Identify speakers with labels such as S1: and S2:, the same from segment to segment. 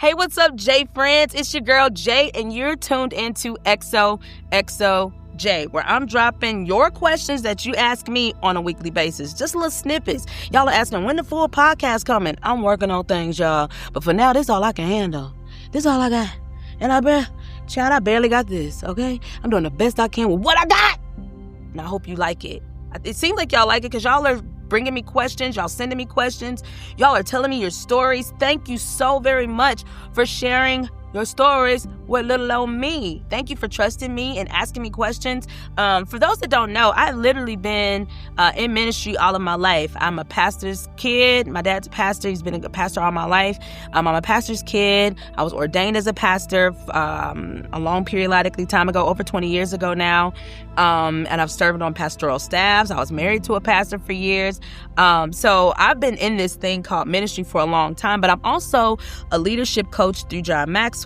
S1: Hey, what's up, J friends? It's your girl, Jay, and you're tuned into XOXOJ, where I'm dropping your questions that you ask me on a weekly basis. Just little snippets. Y'all are asking, when the full podcast coming? I'm working on things, y'all. But for now, this is all I can handle. This is all I got. And I barely got this, okay? I'm doing the best I can with what I got. And I hope you like it. It seems like y'all like it because y'all are bringing me questions. Y'all sending me questions. Y'all are telling me your stories. Thank you so very much for sharing your stories with little old me. Thank you for trusting me and asking me questions. For those that don't know, I've literally been in ministry all of my life. I'm a pastor's kid. My dad's a pastor. He's been a pastor all my life. I'm a pastor's kid. I was ordained as a pastor a long periodically time ago, over 20 years ago now. And I've served on pastoral staffs. I was married to a pastor for years. So I've been in this thing called ministry for a long time, but I'm also a leadership coach through Maxwell.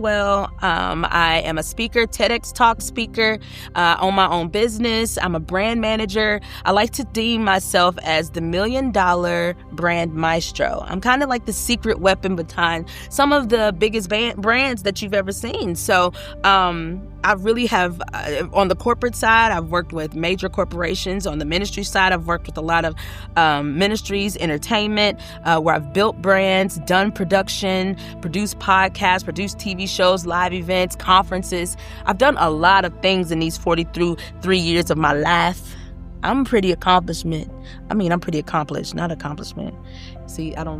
S1: I am a speaker, TEDx talk speaker, own my own business. I'm a brand manager. I like to deem myself as the $1 million brand maestro. I'm kind of like the secret weapon behind some of the biggest brands that you've ever seen. So I really have, on the corporate side, I've worked with major corporations. On the ministry side, I've worked with a lot of ministries, entertainment, where I've built brands, done production, produced podcasts, produced TV shows, live events, conferences. I've done a lot of things in these 43 years of my life. I'm pretty accomplished, not accomplishment. See, I don't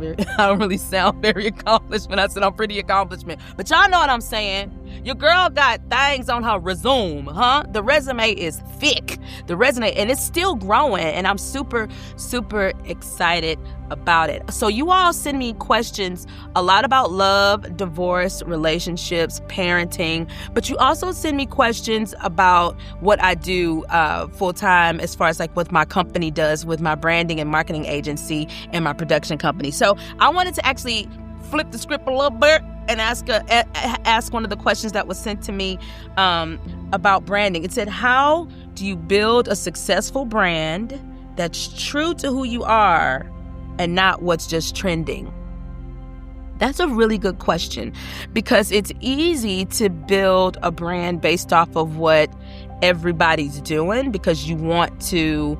S1: really sound very accomplished when I said I'm pretty accomplishment. But y'all know what I'm saying. Your girl got things on her resume, huh? The resume is thick. And it's still growing. And I'm super, super excited about it. So you all send me questions a lot about love, divorce, relationships, parenting. But you also send me questions about what I do full time as far as like what my company does with my branding and marketing agency and my production company. So I wanted to actually flip the script a little bit and ask one of the questions that was sent to me about branding. It said, how do you build a successful brand that's true to who you are and not what's just trending? That's a really good question because it's easy to build a brand based off of what everybody's doing because you want to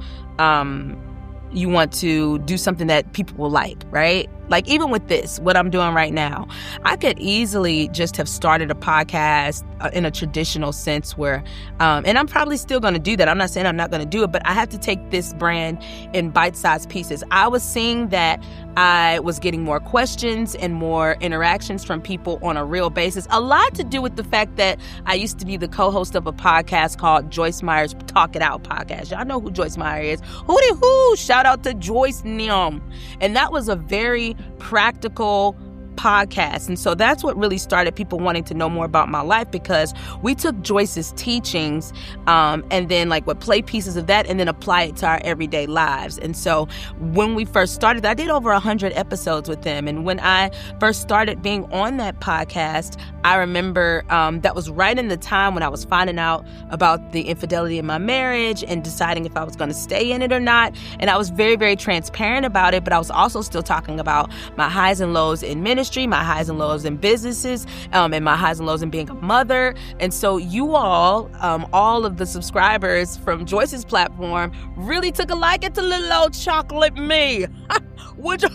S1: do something that people will like, right? Like even with this, what I'm doing right now, I could easily just have started a podcast in a traditional sense where, and I'm probably still going to do that. I'm not saying I'm not going to do it, but I have to take this brand in bite-sized pieces. I was seeing that I was getting more questions and more interactions from people on a real basis. A lot to do with the fact that I used to be the co-host of a podcast called Joyce Meyer's Talk It Out podcast. Y'all know who Joyce Meyer is. Hooty-hoo! Shout out to Joyce Nyam. And that was a very practical podcast. And so that's what really started people wanting to know more about my life because we took Joyce's teachings and then like would play pieces of that and then apply it to our everyday lives. And so when we first started, I did over 100 episodes with them. And when I first started being on that podcast, I remember that was right in the time when I was finding out about the infidelity in my marriage and deciding if I was going to stay in it or not. And I was very, very transparent about it, but I was also still talking about my highs and lows in ministry, my highs and lows in businesses, and my highs and lows in being a mother. And so you all of the subscribers from Joyce's platform really took a liking to little old chocolate me. Would you?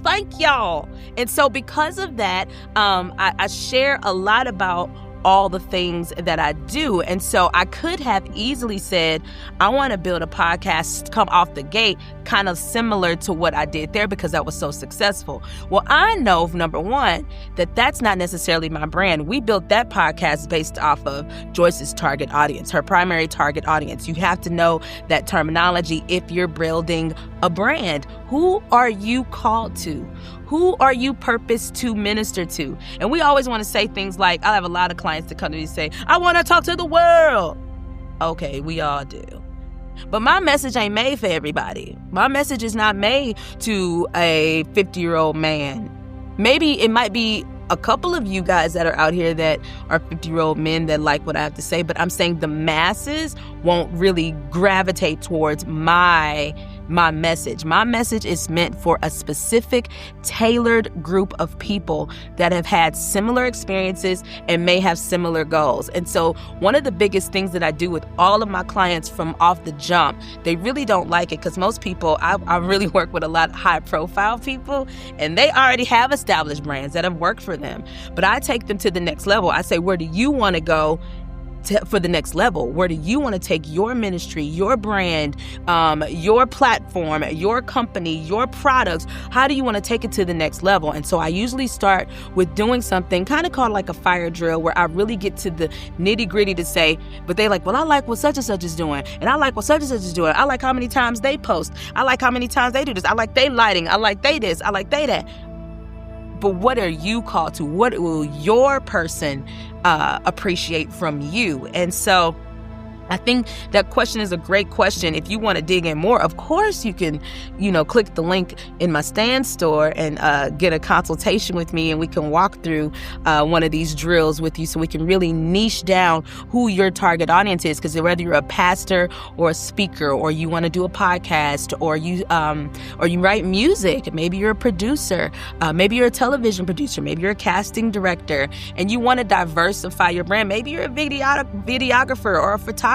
S1: Thank y'all. And so because of that, I share a lot about all the things that I do. And so I could have easily said, I want to build a podcast come off the gate kind of similar to what I did there because that was so successful. Well, I know, number one, that that's not necessarily my brand. We built that podcast based off of Joyce's target audience, her primary target audience. You have to know that terminology if you're building a brand. Who are you called to? Who are you purposed to minister to? And we always want to say things like, I have a lot of clients that come to me and say, I want to talk to the world. Okay, we all do. But my message ain't made for everybody. My message is not made to a 50-year-old man. Maybe it might be a couple of you guys that are out here that are 50-year-old men that like what I have to say, but I'm saying the masses won't really gravitate towards my my message. My message is meant for a specific, tailored group of people that have had similar experiences and may have similar goals. And so one of the biggest things that I do with all of my clients from off the jump, they really don't like it because most people, I really work with a lot of high-profile people, and they already have established brands that have worked for them. But I take them to the next level. I say, where do you want to go for the next level? Where do you want to take your ministry, your brand, your platform, your company, your products? How do you want to take it to the next level? And so I usually start with doing something kind of called like a fire drill, where I really get to the nitty gritty to say, but they like, well, I like what such and such is doing. And I like what such and such is doing. I like how many times they post. I like how many times they do this. I like they lighting. I like they this. I like they that. But what are you called to? What will your person appreciate from you? And so I think that question is a great question. If you want to dig in more, of course you can, click the link in my Stand store and get a consultation with me, and we can walk through one of these drills with you so we can really niche down who your target audience is. Because whether you're a pastor or a speaker, or you want to do a podcast, or you write music, maybe you're a producer, maybe you're a television producer, maybe you're a casting director, and you want to diversify your brand. Maybe you're a videographer or a photographer.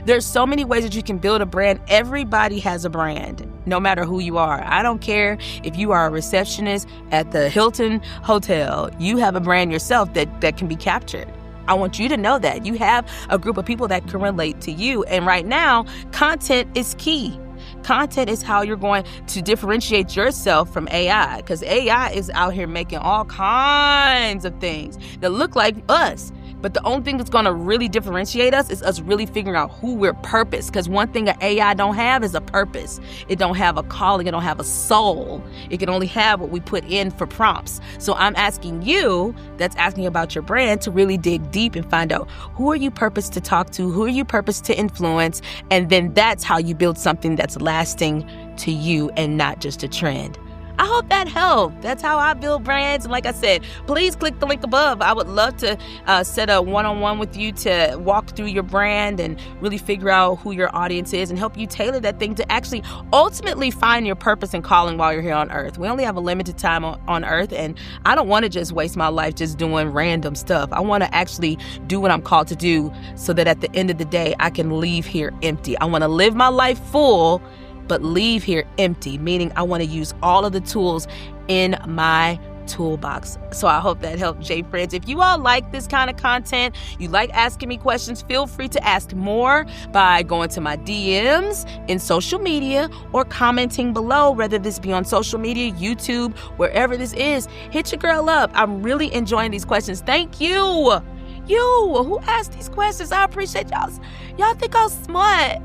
S1: There's so many ways that you can build a brand. Everybody has a brand, no matter who you are. I don't care if you are a receptionist at the Hilton Hotel. You have a brand yourself that can be captured. I want you to know that. You have a group of people that can relate to you. And right now, content is key. Content is how you're going to differentiate yourself from AI, because AI is out here making all kinds of things that look like us. But the only thing that's going to really differentiate us is us really figuring out who we're purpose. Because one thing an AI don't have is a purpose. It don't have a calling. It don't have a soul. It can only have what we put in for prompts. So I'm asking you, that's asking about your brand, to really dig deep and find out, who are you purposed to talk to? Who are you purposed to influence? And then that's how you build something that's lasting to you and not just a trend. I hope that helped. That's how I build brands. And like I said, please click the link above. I would love to set a one-on-one with you to walk through your brand and really figure out who your audience is and help you tailor that thing to actually ultimately find your purpose and calling while you're here on earth. We only have a limited time on earth, and I don't want to just waste my life just doing random stuff. I want to actually do what I'm called to do so that at the end of the day, I can leave here empty. I want to live my life full, but leave here empty, meaning I want to use all of the tools in my toolbox. So I hope that helped, J friends. If you all like this kind of content, you like asking me questions, feel free to ask more by going to my DMs in social media or commenting below, whether this be on social media, YouTube, wherever this is. Hit your girl up. I'm really enjoying these questions. Thank you. You who asked these questions. I appreciate y'all. Y'all think I'm smart.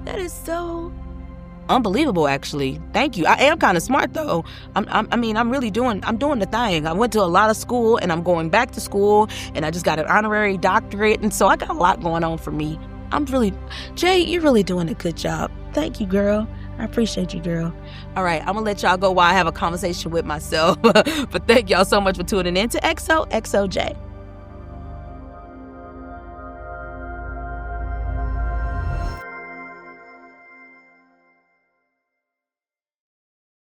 S1: That is so unbelievable, actually. Thank you. I am kind of smart, though. I'm doing the thing. I went to a lot of school, and I'm going back to school, and I just got an honorary doctorate, and so I got a lot going on for me. Jay, you're really doing a good job. Thank you, girl. I appreciate you, girl. All right, I'm gonna let y'all go while I have a conversation with myself. But thank y'all so much for tuning in to XOXOJ.